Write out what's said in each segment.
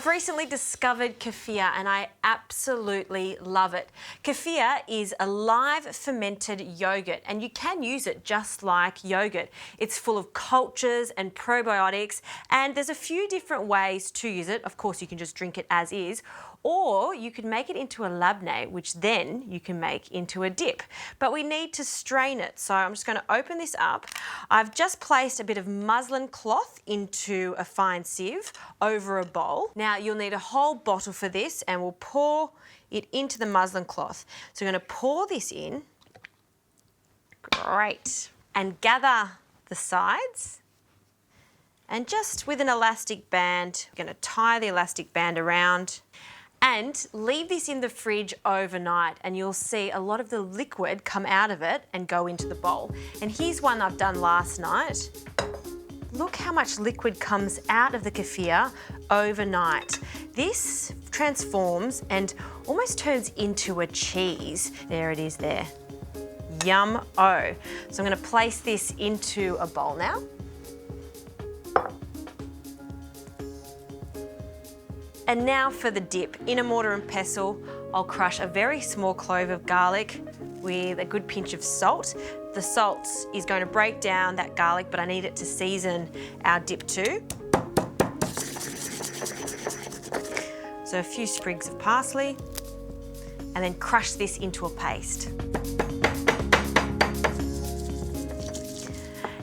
recently discovered kefir and I absolutely love it. Kefir is a live fermented yogurt and you can use it just like yogurt. It's full of cultures and probiotics and there's a few different ways to use it. Of course, you can just drink it as is, or you could make it into a labneh, which then you can make into a dip. But we need to strain it. So I'm just going to open this up. I've just placed a bit of muslin cloth into a fine sieve over a bowl. Now you'll need a whole bottle for this and we'll pour it into the muslin cloth. So we're going to pour this in. Great. And gather the sides. And just with an elastic band, we're going to tie the elastic band around and leave this in the fridge overnight and you'll see a lot of the liquid come out of it and go into the bowl. And here's one I've done last night. Look how much liquid comes out of the kefir overnight. This transforms and almost turns into a cheese. There it is there. Yum-o. So I'm going to place this into a bowl now. And now for the dip. In a mortar and pestle, I'll crush a very small clove of garlic with a good pinch of salt. The salt is going to break down that garlic, but I need it to season our dip too. So a few sprigs of parsley, and then crush this into a paste.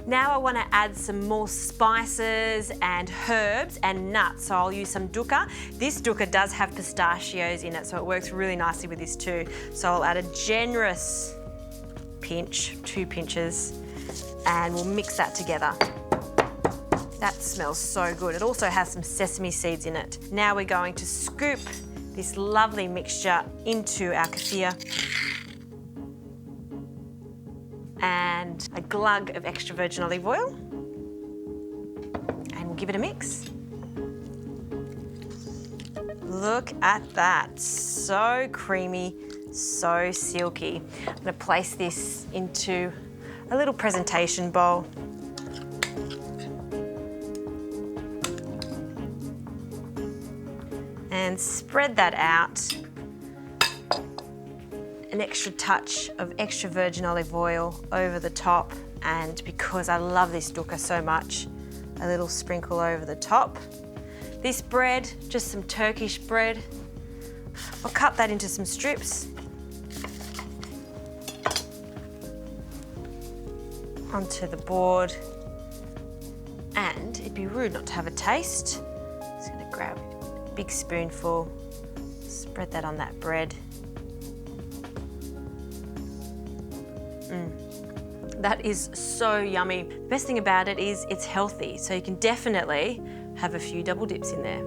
Now I want to add some more spices and herbs and nuts. So I'll use some Dukkah. This Dukkah does have pistachios in it, so it works really nicely with this too. So I'll add a generous pinch, 2 pinches, and we'll mix that together. That smells so good. It also has some sesame seeds in it. Now we're going to scoop this lovely mixture into our kefir. And a glug of extra virgin olive oil. And we'll give it a mix. Look at that, so creamy, so silky. I'm going to place this into a little presentation bowl. And spread that out. An extra touch of extra virgin olive oil over the top, and because I love this Dukkah so much, a little sprinkle over the top. This bread, just some Turkish bread, I'll cut that into some strips. Onto the board, and it'd be rude not to have a taste. Just gonna grab a big spoonful, spread that on that bread. That is so yummy. The best thing about it is it's healthy, so you can definitely have a few double dips in there.